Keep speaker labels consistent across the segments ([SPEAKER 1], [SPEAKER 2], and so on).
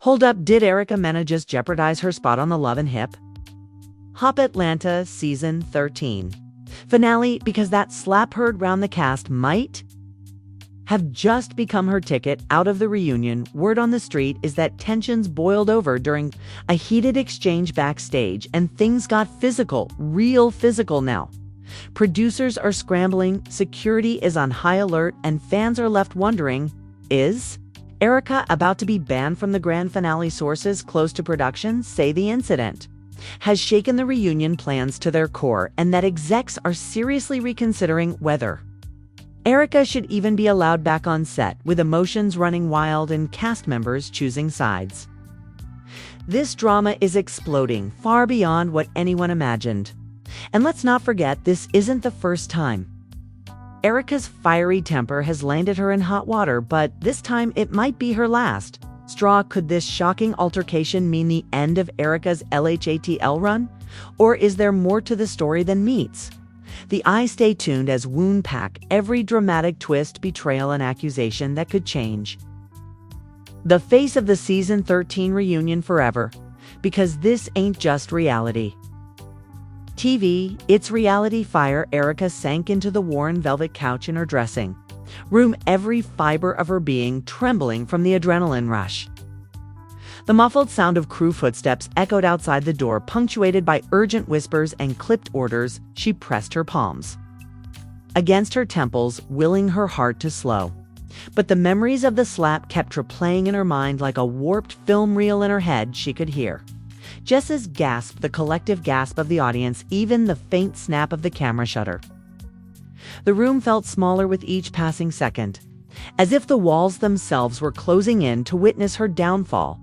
[SPEAKER 1] Hold up, did Erica Mena just jeopardize her spot on the Love and Hip? Hop Atlanta Season 13. Finale, because that slap heard round the cast might have just become her ticket out of the reunion. Word on the street is that tensions boiled over during a heated exchange backstage, and things got physical, real physical now. Producers are scrambling, security is on high alert, and fans are left wondering, is Erica about to be banned from the grand finale? Sources close to production say the incident has shaken the reunion plans to their core, and that execs are seriously reconsidering whether Erica should even be allowed back on set, with emotions running wild and cast members choosing sides. This drama is exploding far beyond what anyone imagined. And let's not forget, this isn't the first time. Erica's fiery temper has landed her in hot water, but this time it might be her last straw. Could this shocking altercation mean the end of Erica's LHHATL run? Or is there more to the story than meets the eye? Stay tuned as we unpack every dramatic twist, betrayal, and accusation that could change the face of the Season 13 reunion forever. Because this ain't just reality TV, it's reality fire. Erica sank into the worn velvet couch in her dressing room, every fiber of her being trembling from the adrenaline rush. The muffled sound of crew footsteps echoed outside the door, punctuated by urgent whispers and clipped orders. She pressed her palms against her temples, willing her heart to slow. But the memories of the slap kept replaying in her mind like a warped film reel. In her head, she could hear Jess's gasp, the collective gasp of the audience, even the faint snap of the camera shutter. The room felt smaller with each passing second, as if the walls themselves were closing in to witness her downfall.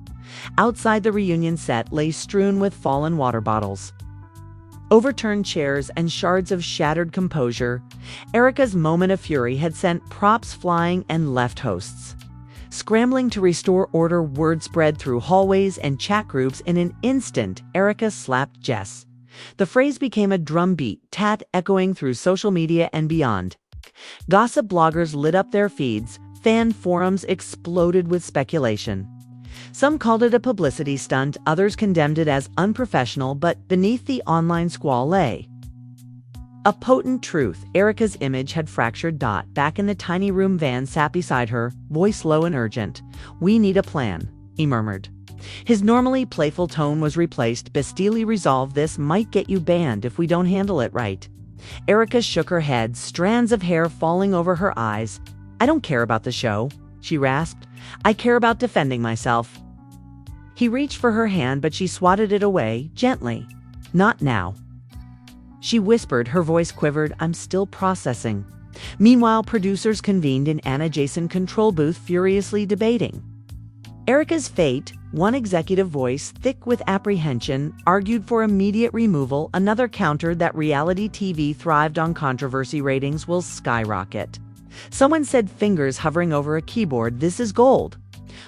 [SPEAKER 1] Outside the reunion set lay strewn with fallen water bottles, overturned chairs, and shards of shattered composure. Erica's moment of fury had sent props flying and left hosts scrambling to restore order. Word spread through hallways and chat groups. In an instant, Erica slapped Jess. The phrase became a drumbeat, echoing through social media and beyond. Gossip bloggers lit up their feeds. Fan forums exploded with speculation. Some called it a publicity stunt, others condemned it as unprofessional, but beneath the online squall lay a potent truth. Erica's image had fractured. Back in the tiny room, Van sat beside her, voice low and urgent. "We need a plan," he murmured. His normally playful tone was replaced. "Bastille resolve. This might get you banned if we don't handle it right." Erica shook her head, strands of hair falling over her eyes. "I don't care about the show," she rasped. "I care about defending myself." He reached for her hand, but she swatted it away, gently. "Not now," she whispered. Her voice quivered. "I'm still processing." Meanwhile, producers convened in an adjacent control booth, furiously debating Erica's fate. One executive voice, thick with apprehension, argued for immediate removal. Another countered that reality TV thrived on controversy, ratings will skyrocket. Someone said, fingers hovering over a keyboard, "This is gold."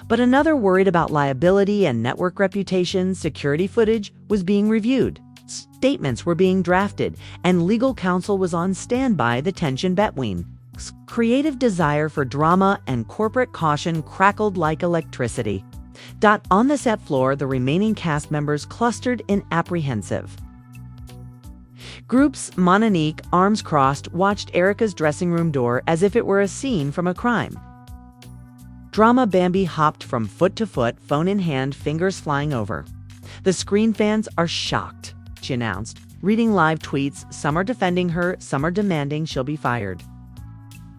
[SPEAKER 1] But another worried about liability and network reputation. Security footage was being reviewed. Statements were being drafted, and legal counsel was on standby. The tension between creative desire for drama and corporate caution crackled like electricity. On the set floor, the remaining cast members clustered in apprehensive groups. Monique, arms crossed, watched Erica's dressing room door as if it were a scene from a crime drama. Bambi hopped from foot to foot, phone in hand, fingers flying over. "The screen fans are shocked," she announced, reading live tweets. Some are defending her, some are demanding she'll be fired.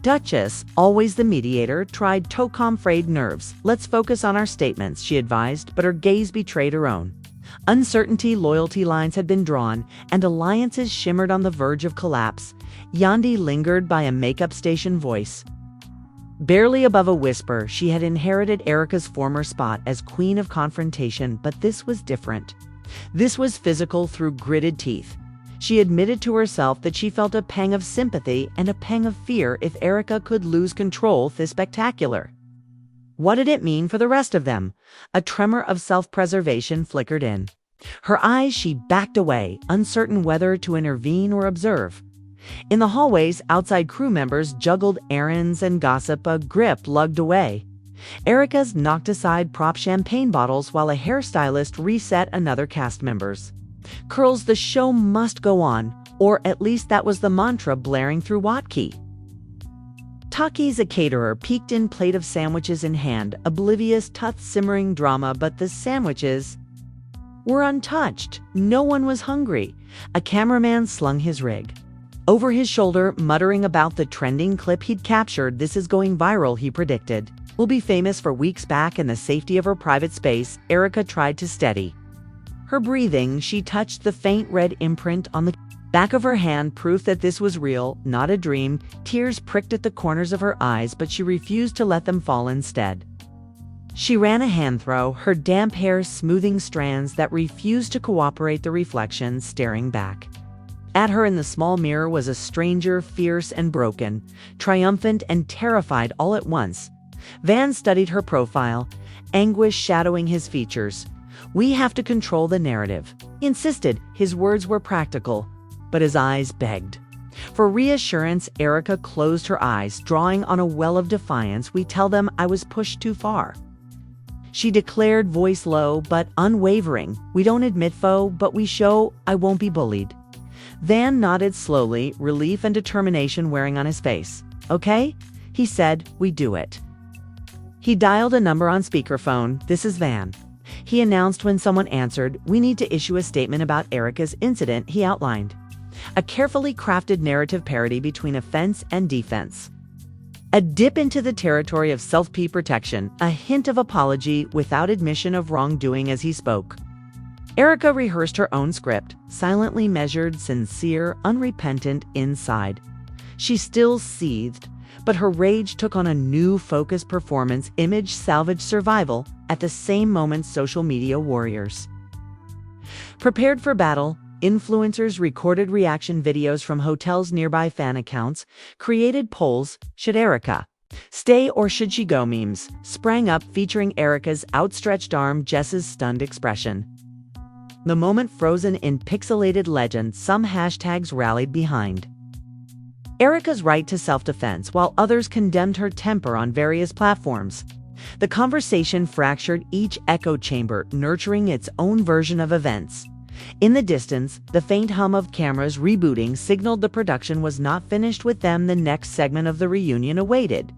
[SPEAKER 1] Duchess, always the mediator, tried to calm frayed nerves. "Let's focus on our statements," she advised, but her gaze betrayed her own. Uncertainty. Loyalty lines had been drawn, and alliances shimmered on the verge of collapse. Yandi lingered by a makeup station voice, barely above a whisper. She had inherited Erica's former spot as queen of confrontation, but this was different. This was physical, through gritted teeth. She admitted to herself that she felt a pang of sympathy and a pang of fear if Erica could lose control this spectacular. What did it mean for the rest of them? A tremor of self-preservation flickered in her eyes. She backed away, uncertain whether to intervene or observe. In the hallways, outside crew members juggled errands and gossip. A grip lugged away. Erica's knocked aside prop champagne bottles while a hairstylist reset another cast member's curls. The show must go on, or at least that was the mantra blaring through Watkey. Taki's a caterer, peeked in, plate of sandwiches in hand, oblivious to simmering drama, but the sandwiches were untouched. No one was hungry. A cameraman slung his rig over his shoulder, muttering about the trending clip he'd captured. "This is going viral," he predicted. "Will be famous for weeks." Back in the safety of her private space, Erica tried to steady her breathing. She touched the faint red imprint on the back of her hand, proof that this was real, not a dream. Tears pricked at the corners of her eyes, but she refused to let them fall. Instead, she ran a hand through her damp hair, smoothing strands that refused to cooperate. The reflection staring back at her in the small mirror was a stranger, fierce and broken, triumphant and terrified all at once. Van studied her profile, anguish shadowing his features. "We have to control the narrative," he insisted. His words were practical, but his eyes begged for reassurance. Erica closed her eyes, drawing on a well of defiance. "We tell them I was pushed too far," she declared, voice low but unwavering. "We don't admit foe, but we show I won't be bullied." Van nodded slowly, relief and determination wearing on his face. "Okay," he said, "we do it." He dialed a number on speakerphone. "This is Van," he announced when someone answered. "We need to issue a statement about Erica's incident," he outlined. A carefully crafted narrative parody between offense and defense. A dip into the territory of self-protection, a hint of apology without admission of wrongdoing as he spoke. Erica rehearsed her own script, silently measured, sincere, unrepentant inside. She still seethed, but her rage took on a new focus: performance, image, salvage, survival. At the same moment, social media warriors prepared for battle. Influencers recorded reaction videos from hotels nearby. Fan accounts created polls. "Should Erica stay or should she go?" Memes sprang up featuring Erica's outstretched arm, Jess's stunned expression. The moment frozen in pixelated legend. Some hashtags rallied behind Erica's right to self-defense, while others condemned her temper on various platforms. The conversation fractured each echo chamber, nurturing its own version of events. In the distance, the faint hum of cameras rebooting signaled the production was not finished with them. The next segment of the reunion awaited.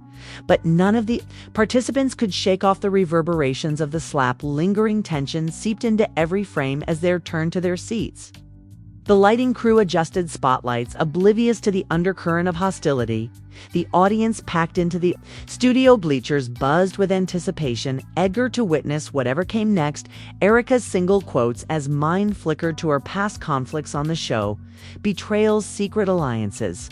[SPEAKER 1] But none of the participants could shake off the reverberations of the slap. Lingering tension seeped into every frame as they returned to their seats. The lighting crew adjusted spotlights, oblivious to the undercurrent of hostility. The audience packed into the studio bleachers buzzed with anticipation, eager to witness whatever came next. Erica's single quotes as mind flickered to her past conflicts on the show, betrayals, secret alliances,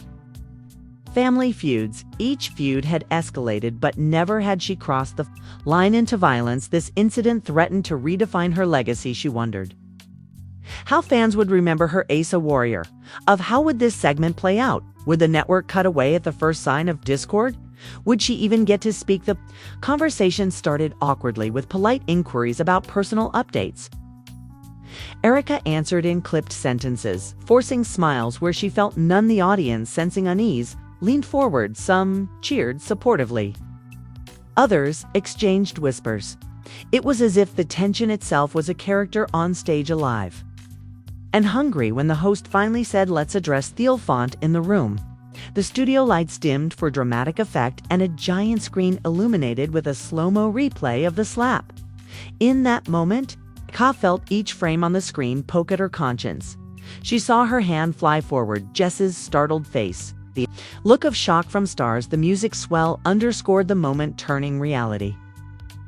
[SPEAKER 1] family feuds. Each feud had escalated, but never had she crossed the line into violence. This incident threatened to redefine her legacy. She wondered how fans would remember her as a warrior. Of how would this segment play out? Would the network cut away at the first sign of discord? Would she even get to speak? The conversation started awkwardly with polite inquiries about personal updates. Erica answered in clipped sentences, forcing smiles where she felt none. The audience, sensing unease, leaned forward. Some cheered supportively. Others exchanged whispers. It was as if the tension itself was a character on stage, alive and hungry. When the host finally said, "Let's address Thealfont," in the room, the studio lights dimmed for dramatic effect and a giant screen illuminated with a slow-mo replay of the slap. In that moment, Ka felt each frame on the screen poke at her conscience. She saw her hand fly forward, Jess's startled face, the look of shock from stars. The music swell underscored the moment, turning reality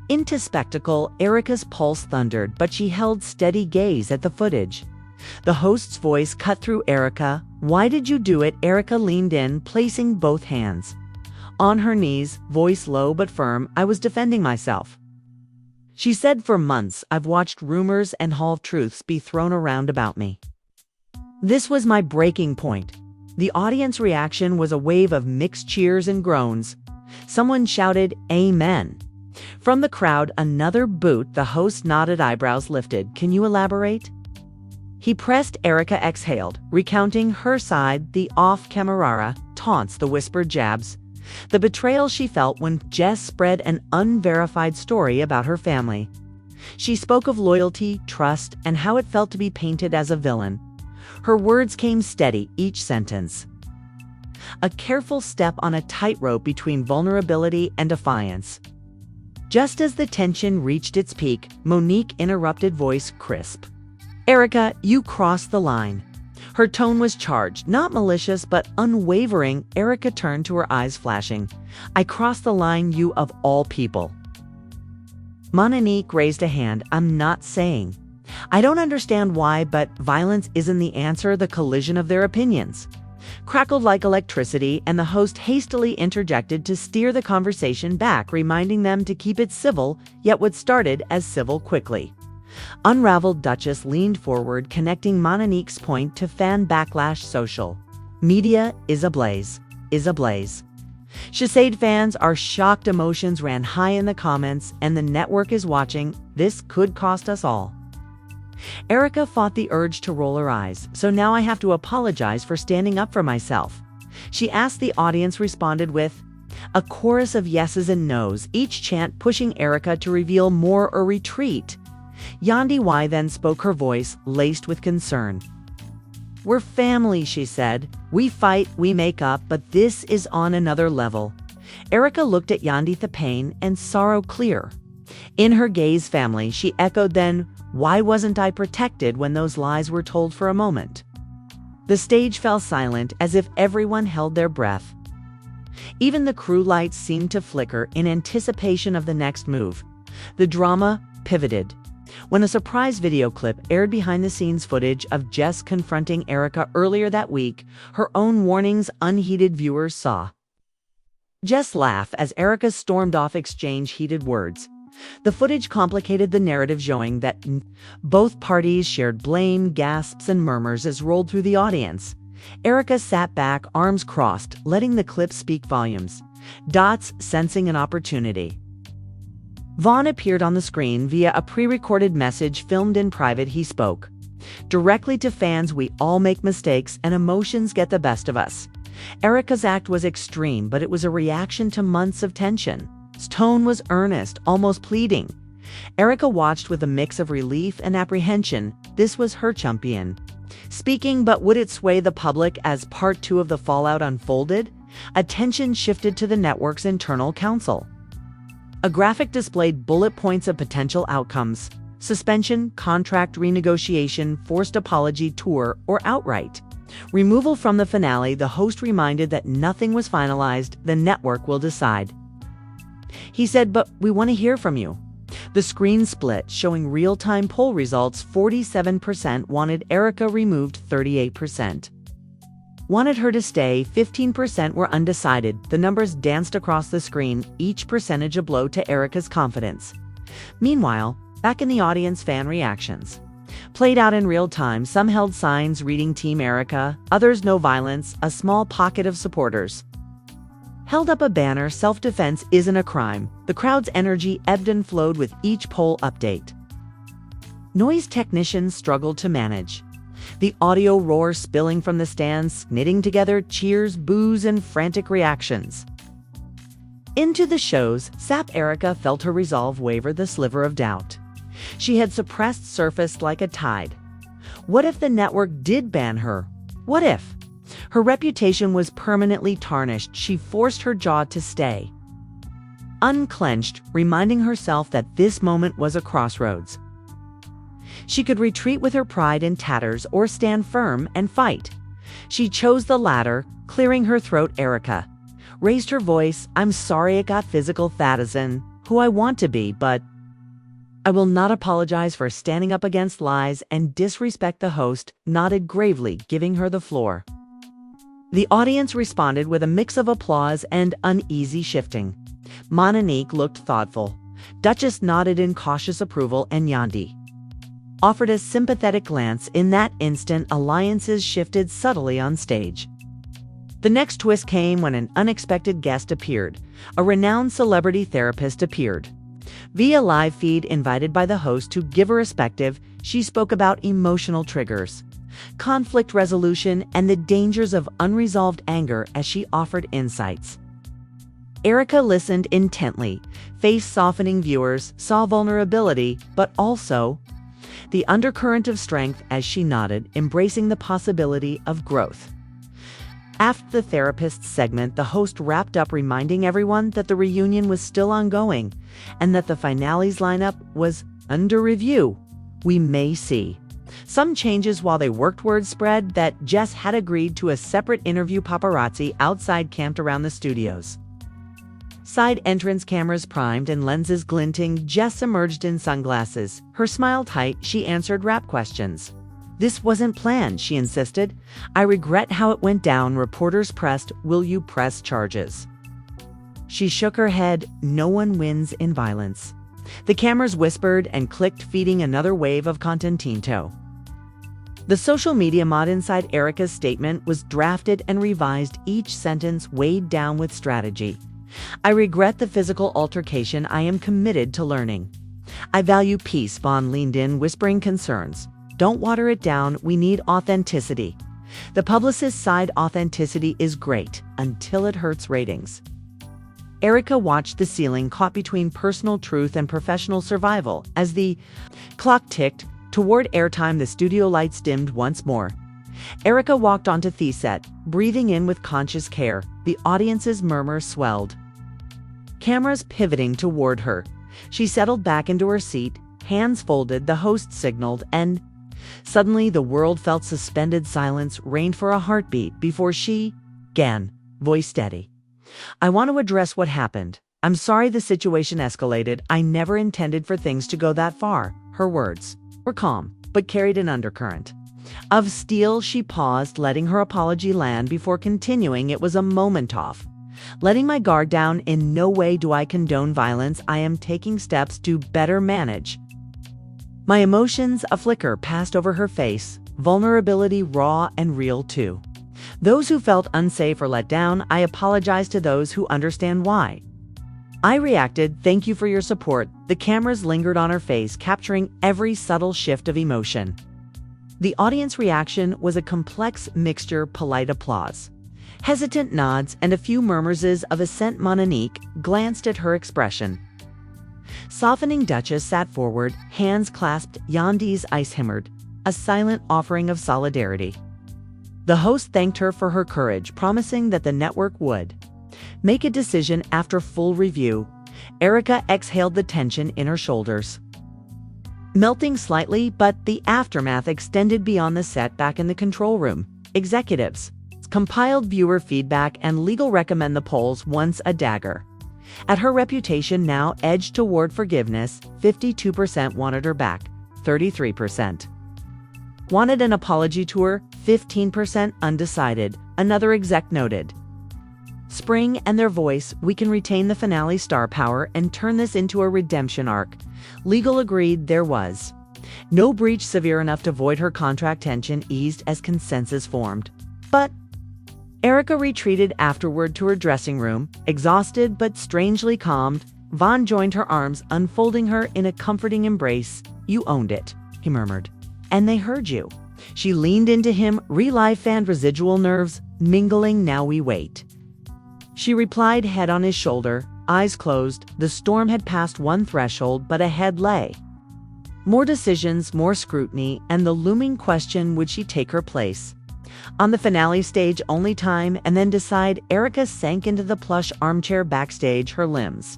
[SPEAKER 1] into spectacle. Erica's pulse thundered, but she held steady gaze at the footage. The host's voice cut through Erica. "Why did you do it?" Erica leaned in, placing both hands on her knees, voice low but firm. "I was defending myself," she said. "For months, I've watched rumors and half-truths be thrown around about me. This was my breaking point." The audience reaction was a wave of mixed cheers and groans. Someone shouted, "Amen." From the crowd, another boot. The host nodded, eyebrows lifted. "Can you elaborate?" He pressed. Erica exhaled, recounting her side, the off-camera taunts, the whispered jabs. The betrayal she felt when Jess spread an unverified story about her family. She spoke of loyalty, trust, and how it felt to be painted as a villain. Her words came steady, each sentence. A careful step on a tightrope between vulnerability and defiance. Just as the tension reached its peak, Monique interrupted, voice crisp. "Erica, you crossed the line." Her tone was charged, not malicious, but unwavering. Erica turned to her eyes flashing. "I crossed the line, you of all people." Monique raised a hand. "I'm not saying. I don't understand why, but violence isn't the answer." The collision of their opinions crackled like electricity, and the host hastily interjected to steer the conversation back, reminding them to keep it civil, yet what started as civil quickly. Unraveled Duchess leaned forward, connecting Monique's point to fan backlash. Social media is ablaze. Shade fans are shocked. Emotions ran high in the comments, and the network is watching. This could cost us all. Erica fought the urge to roll her eyes. "So now I have to apologize for standing up for myself?" she asked. The audience responded with a chorus of yeses and nos, each chant pushing Erica to reveal more or retreat. Yandi Y then spoke, her voice laced with concern. "We're family," she said. "We fight, we make up, but this is on another level." Erica looked at Yandi, the pain and sorrow clear in her gaze. "Family," she echoed. Then, "Why wasn't I protected when those lies were told?" For a moment, the stage fell silent, as if everyone held their breath. Even the crew lights seemed to flicker in anticipation of the next move. The drama pivoted when a surprise video clip aired. Behind-the-scenes footage of Jess confronting Erica earlier that week. Her own warnings unheeded. Viewers saw Jess laugh as Erica stormed off, exchange heated words. The footage complicated the narrative, showing that both parties shared blame. Gasps and murmurs as rolled through the audience. Erica sat back, arms crossed, letting the clip speak volumes. Dots, sensing an opportunity. Vaughn appeared on the screen via a pre-recorded message filmed in private. He spoke directly to fans. "We all make mistakes, and emotions get the best of us." Erica's act was extreme, but it was a reaction to months of tension. His tone was earnest, almost pleading. Erica watched with a mix of relief and apprehension. This was her champion speaking, but would it sway the public? As part 2 of the fallout unfolded, attention shifted to the network's internal council. A graphic displayed bullet points of potential outcomes: suspension, contract renegotiation, forced apology tour, or outright removal from the finale. The host reminded that nothing was finalized. "The network will decide," he said, "but we want to hear from you." The screen split, showing real-time poll results. 47% wanted Erica removed, 38% wanted her to stay, 15% were undecided. The numbers danced across the screen, each percentage a blow to Erica's confidence. Meanwhile, back in the audience, fan reactions played out in real time. Some held signs reading "Team Erica," others "No violence." A small pocket of supporters held up a banner, "Self-defense isn't a crime." The crowd's energy ebbed and flowed with each poll update. Noise technicians struggled to manage the audio roar spilling from the stands, knitting together cheers, boos, and frantic reactions. Into the shows, Sap Erica felt her resolve waver. The sliver of doubt she had suppressed surfaced like a tide. What if the network did ban her? What if her reputation was permanently tarnished? She forced her jaw to stay unclenched, reminding herself that this moment was a crossroads. She could retreat with her pride in tatters or stand firm and fight. She chose the latter, clearing her throat. Erica raised her voice. "I'm sorry it got physical. That isn't who I want to be, but I will not apologize for standing up against lies and disrespect." The host nodded gravely, giving her the floor. The audience responded with a mix of applause and uneasy shifting. Monique looked thoughtful. Duchess nodded in cautious approval, and Yandi offered a sympathetic glance. In that instant, alliances shifted subtly on stage. The next twist came when an unexpected guest appeared. A renowned celebrity therapist appeared via live feed, invited by the host to give a perspective. She spoke about emotional triggers, conflict resolution, and the dangers of unresolved anger as she offered insights Erica listened intently, face softening viewers, saw vulnerability, but also the undercurrent of strength as she nodded, embracing the possibility of growth. After the therapist segment, the host wrapped up reminding everyone that the reunion was still ongoing and that the finale's lineup was under review. We may see some changes while they worked. Word spread that Jess had agreed to a separate interview. Paparazzi outside camped around the studios. Side entrance cameras primed and lenses glinting, Jess emerged in sunglasses. Her smile tight, she answered rap questions. "This wasn't planned," she insisted. "I regret how it went down." Reporters pressed, "Will you press charges?" She shook her head. No one wins in violence. The cameras whispered and clicked, feeding another wave of contentito. The social media mod inside Erica's statement was drafted and revised, each sentence weighed down with strategy. "I regret the physical altercation. I am committed to learning. I value peace." Vaughn leaned in, whispering concerns. "Don't water it down. We need authenticity." The publicist sighed. "Authenticity is great until it hurts ratings." Erica watched the ceiling, caught between personal truth and professional survival. As the clock ticked toward airtime, the studio lights dimmed once more. Erica walked onto the set, breathing in with conscious care. The audience's murmur swelled. Cameras pivoting toward her. She settled back into her seat, hands folded. The host signaled, and suddenly the world felt suspended. Silence reigned for a heartbeat before she began, voice steady. "I want to address what happened. I'm sorry the situation escalated. I never intended for things to go that far." Her words were calm, but carried an undercurrent of steel. She paused, letting her apology land before continuing. "It was a moment off. Letting my guard down. In no way do I condone violence. I am taking steps to better manage my emotions." A flicker passed over her face, vulnerability raw and real too. "Those who felt unsafe or let down, I apologize to those who understand why I reacted. Thank you for your support." The cameras lingered on her face, capturing every subtle shift of emotion. The audience reaction was a complex mixture: polite applause, hesitant nods, and a few murmurs of assent. Monique glanced at her expression. Softening, Duchess sat forward, hands clasped. Yandi's eyes hammered, a silent offering of solidarity. The host thanked her for her courage, promising that the network would make a decision after full review. Erica exhaled, the tension in her shoulders melting slightly, but the aftermath extended beyond the set. Back in the control room, executives compiled viewer feedback and legal recommend. The polls, once a dagger at her reputation, now edged toward forgiveness. 52% wanted her back, 33% wanted an apology tour, 15% undecided. Another exec noted, "Spring and their voice, we can retain the finale star power and turn this into a redemption arc." Legal agreed there was no breach severe enough to void her contract. Tension eased as consensus formed. But Erica retreated afterward to her dressing room, exhausted but strangely calmed. Vaughn joined her arms, unfolding her in a comforting embrace. "You owned it," he murmured. "And they heard you." She leaned into him, relive fanned residual nerves, mingling. "Now we wait." She replied, head on his shoulder, eyes closed. The storm had passed one threshold, but ahead lay more decisions, more scrutiny, and the looming question: would she take her place on the finale stage? Only time and then decide. Erica sank into the plush armchair backstage, her limbs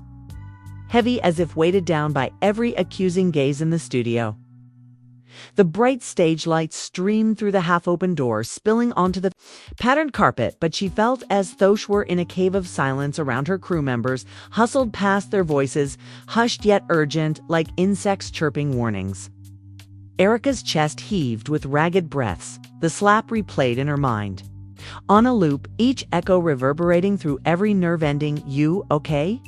[SPEAKER 1] heavy as if weighted down by every accusing gaze in the studio. The bright stage lights streamed through the half-open door, spilling onto the patterned carpet, but she felt as though she were in a cave of silence around her. Crew members hustled past, their voices hushed yet urgent, like insects chirping warnings. Erica's chest heaved with ragged breaths, the slap replayed in her mind. On a loop, each echo reverberating through every nerve ending. "You okay?"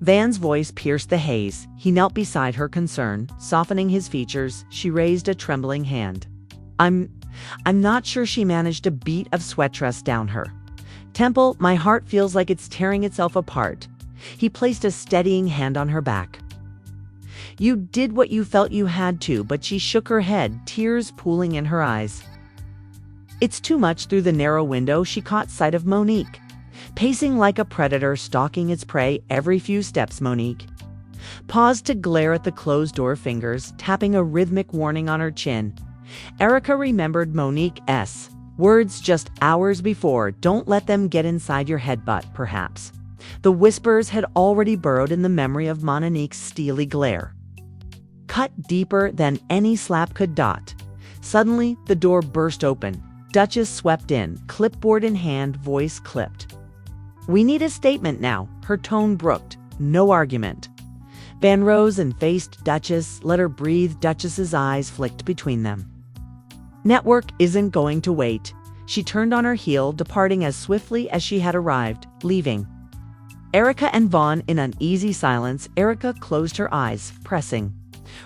[SPEAKER 1] Van's voice pierced the haze. He knelt beside her, concern softening his features. She raised a trembling hand. I'm not sure." She managed a beat of sweat trust down her temple. "My heart feels like it's tearing itself apart." He placed a steadying hand on her back. "You did what you felt you had to." But she shook her head, tears pooling in her eyes. "It's too much." Through the narrow window, she caught sight of Monique. Pacing like a predator stalking its prey every few steps, Monique paused to glare at the closed-door fingers, tapping a rhythmic warning on her chin. Erica remembered Monique's words just hours before. Don't let them get inside your head, but perhaps. The whispers had already burrowed in the memory of Monique's steely glare, cut deeper than any slap could dot. Suddenly, the door burst open. Duchess swept in, clipboard in hand, voice clipped. "We need a statement now," her tone brooked. No argument. Van rose and faced Duchess, let her breathe. Duchess's eyes flicked between them. "Network isn't going to wait." She turned on her heel, departing as swiftly as she had arrived, leaving Erica and Vaughn in uneasy silence. Erica closed her eyes, pressing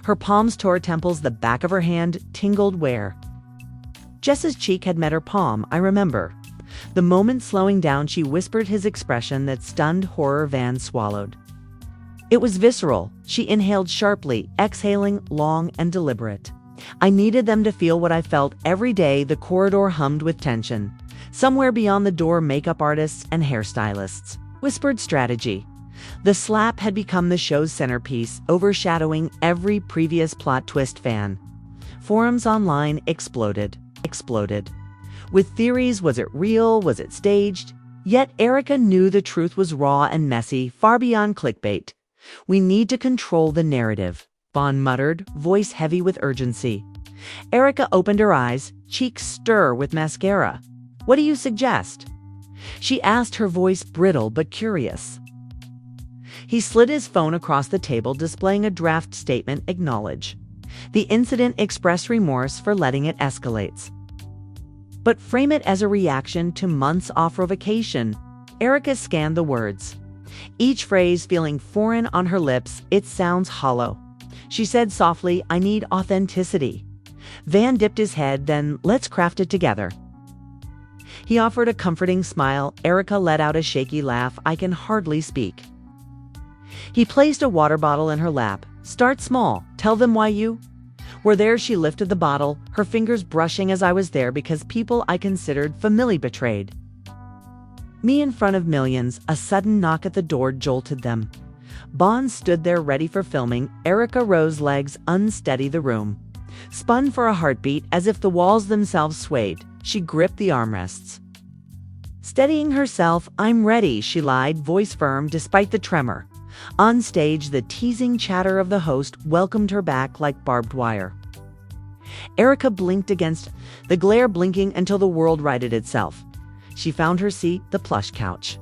[SPEAKER 1] her palms to her temples. The back of her hand tingled where Jess's cheek had met her palm. "I remember." The moment slowing down, she whispered his expression that stunned horror. Van swallowed. It was visceral. She inhaled sharply, exhaling long and deliberate. "I needed them to feel what I felt every day." The corridor hummed with tension. Somewhere beyond the door, makeup artists and hairstylists whispered strategy. The slap had become the show's centerpiece, overshadowing every previous plot twist. Fan forums online exploded. With theories. Was it real? Was it staged? Yet Erica knew the truth was raw and messy, far beyond clickbait. "We need to control the narrative," Vaughn muttered, voice heavy with urgency. Erica opened her eyes, cheeks stir with mascara. "What do you suggest?" she asked, her voice brittle but curious. He slid his phone across the table, displaying a draft statement. "Acknowledge the incident, express remorse for letting it escalate, but frame it as a reaction to months off vacation." Erica scanned the words, each phrase feeling foreign on her lips. "It sounds hollow." She said softly, "I need authenticity." Van dipped his head. "Then let's craft it together." He offered a comforting smile. Erica let out a shaky laugh. "I can hardly speak." He placed a water bottle in her lap. "Start small. Tell them why you were there." She lifted the bottle, her fingers brushing. "As I was there because people I considered familiar betrayed me in front of millions." A sudden knock at the door jolted them. Bond stood there ready for filming. Erica rose, legs unsteady. The room spun for a heartbeat, as if the walls themselves swayed. She gripped the armrests, steadying herself. "I'm ready," she lied, voice firm despite the tremor. On stage, the teasing chatter of the host welcomed her back like barbed wire. Erica blinked against the glare, blinking until the world righted itself. She found her seat, the plush couch.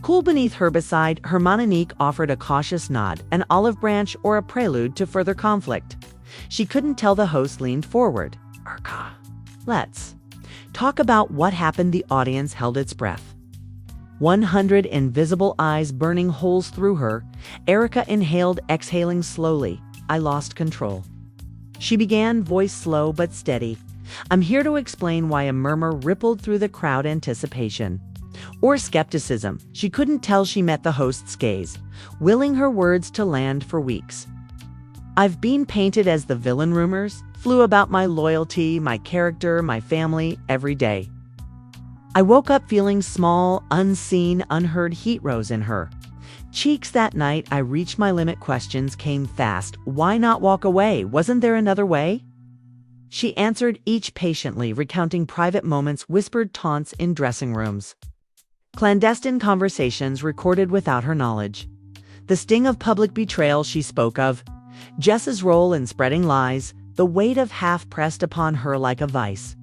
[SPEAKER 1] Cool beneath her. Beside her, Monique offered a cautious nod, an olive branch or a prelude to further conflict. She couldn't tell. The host leaned forward. "Erica, let's talk about what happened." The audience held its breath. 100 invisible eyes burning holes through her. Erica inhaled, exhaling slowly. "I lost control," she began, voice slow but steady. "I'm here to explain why." A murmur rippled through the crowd. Anticipation or skepticism? She couldn't tell. She met the host's gaze, willing her words to land. "For weeks, I've been painted as the villain. Rumors flew about my loyalty, my character, my family. Every day I woke up feeling small, unseen, unheard." Heat rose in her cheeks. "That night I reached my limit." Questions came fast. "Why not walk away? Wasn't there another way?" She answered, each patiently, recounting private moments, whispered taunts in dressing rooms, clandestine conversations recorded without her knowledge. The sting of public betrayal she spoke of, Jess's role in spreading lies, the weight of half pressed upon her like a vice.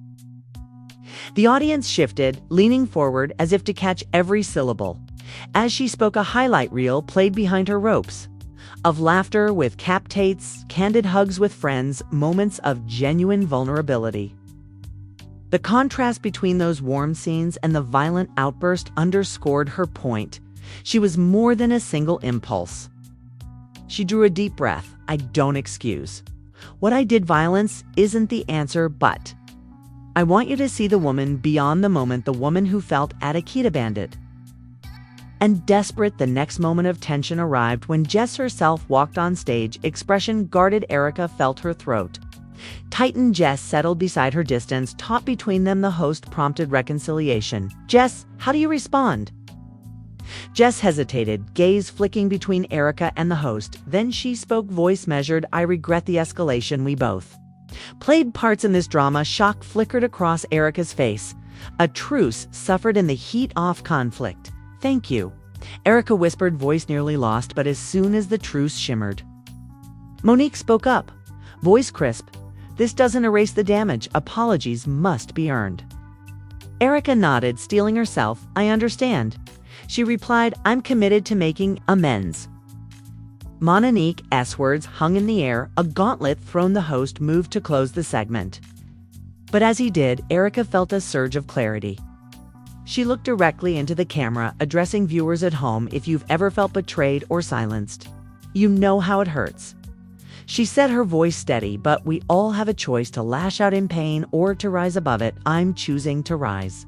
[SPEAKER 1] The audience shifted, leaning forward as if to catch every syllable. As she spoke, a highlight reel played behind her, ropes of laughter with captates, candid hugs with friends, moments of genuine vulnerability. The contrast between those warm scenes and the violent outburst underscored her point. She was more than a single impulse. She drew a deep breath. "I don't excuse what I did. Violence isn't the answer, but I want you to see the woman beyond the moment, the woman who felt Akita abandoned and desperate." The next moment of tension arrived when Jess herself walked on stage, expression guarded. Erica felt her throat Titan Jess settled beside her distance, taut between them. The host prompted reconciliation. "Jess, how do you respond?" Jess hesitated, gaze flicking between Erica and the host. Then she spoke, voice measured. "I regret the escalation. We both played parts in this drama." Shock flickered across Erica's face. A truce suffered in the heat of conflict. "Thank you," Erica whispered, voice nearly lost, but as soon as the truce shimmered, Monique spoke up, voice crisp. "This doesn't erase the damage. Apologies must be earned." Erica nodded, steeling herself. "I understand." She replied, "I'm committed to making amends." Monique's words hung in the air, a gauntlet thrown. The host moved to close the segment. But as he did, Erica felt a surge of clarity. She looked directly into the camera, addressing viewers at home. "If you've ever felt betrayed or silenced, you know how it hurts." She said, her voice steady, "But we all have a choice to lash out in pain or to rise above it. I'm choosing to rise."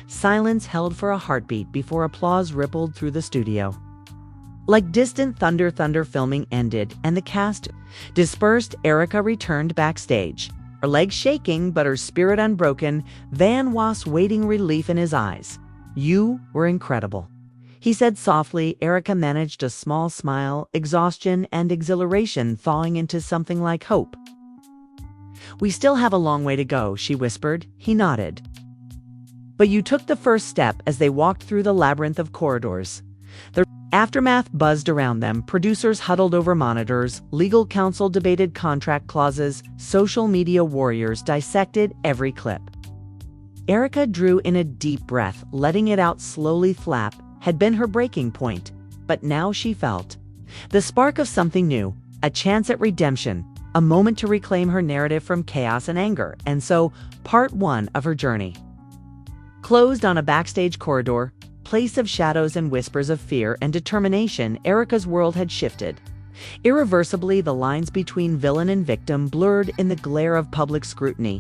[SPEAKER 1] Silence held for a heartbeat before applause rippled through the studio. Like distant thunder, filming ended, and the cast dispersed. Erica returned backstage, her legs shaking but her spirit unbroken, Van Was waiting, relief in his eyes. "You were incredible," he said softly. Erica managed a small smile, exhaustion and exhilaration thawing into something like hope. "We still have a long way to go," she whispered. He nodded. "But you took the first step." As they walked through the labyrinth of corridors, the aftermath buzzed around them. Producers huddled over monitors, legal counsel debated contract clauses, social media warriors dissected every clip. Erica drew in a deep breath, letting it out slowly. Flap had been her breaking point, but now she felt the spark of something new, a chance at redemption, a moment to reclaim her narrative from chaos and anger. And so, part one of her journey closed on a backstage corridor, place of shadows and whispers of fear and determination. Erica's world had shifted. Irreversibly, the lines between villain and victim blurred in the glare of public scrutiny.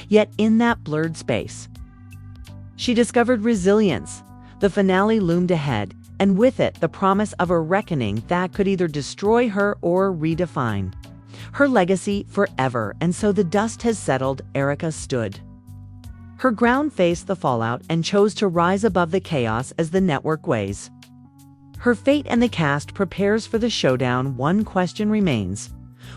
[SPEAKER 1] Yet in that blurred space, she discovered resilience. The finale loomed ahead, and with it, the promise of a reckoning that could either destroy her or redefine her legacy forever. And so the dust has settled. Erica stood her ground, faced the fallout, and chose to rise above the chaos as the network weighs her fate and the cast prepares for the showdown. One question remains.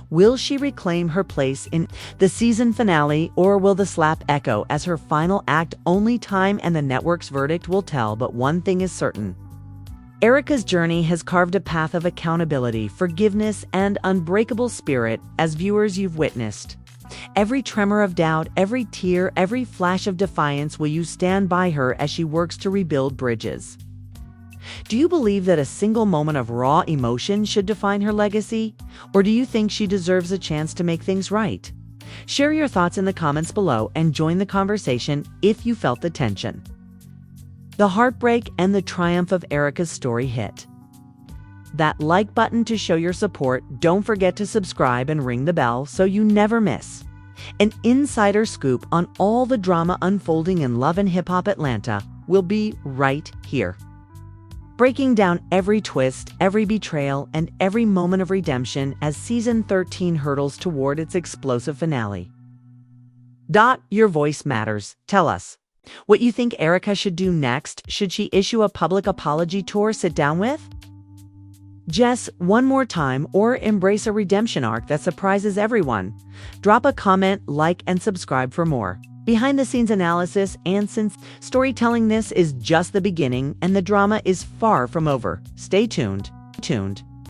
[SPEAKER 1] Will she reclaim her place in the season finale, or will the slap echo as her final act? Only time and the network's verdict will tell, but one thing is certain. Erica's journey has carved a path of accountability, forgiveness, and unbreakable spirit. As viewers, you've witnessed every tremor of doubt, every tear, every flash of defiance. Will you stand by her as she works to rebuild bridges? Do you believe that a single moment of raw emotion should define her legacy? Or do you think she deserves a chance to make things right? Share your thoughts in the comments below and join the conversation if you felt the tension, the heartbreak, and the triumph of Erica's story. Hit that like button to show your support. Don't forget to subscribe and ring the bell so you never miss an insider scoop on all the drama unfolding in Love and Hip Hop Atlanta. We'll be right here, breaking down every twist, every betrayal, and every moment of redemption as season 13 hurtles toward its explosive finale. Your voice matters. Tell us what you think Erica should do next. Should she issue a public apology tour, sit down with Jess one more time, or embrace a redemption arc that surprises everyone? Drop a comment, like, and subscribe for more behind-the-scenes analysis. And since storytelling, this is just the beginning and the drama is far from over, stay tuned.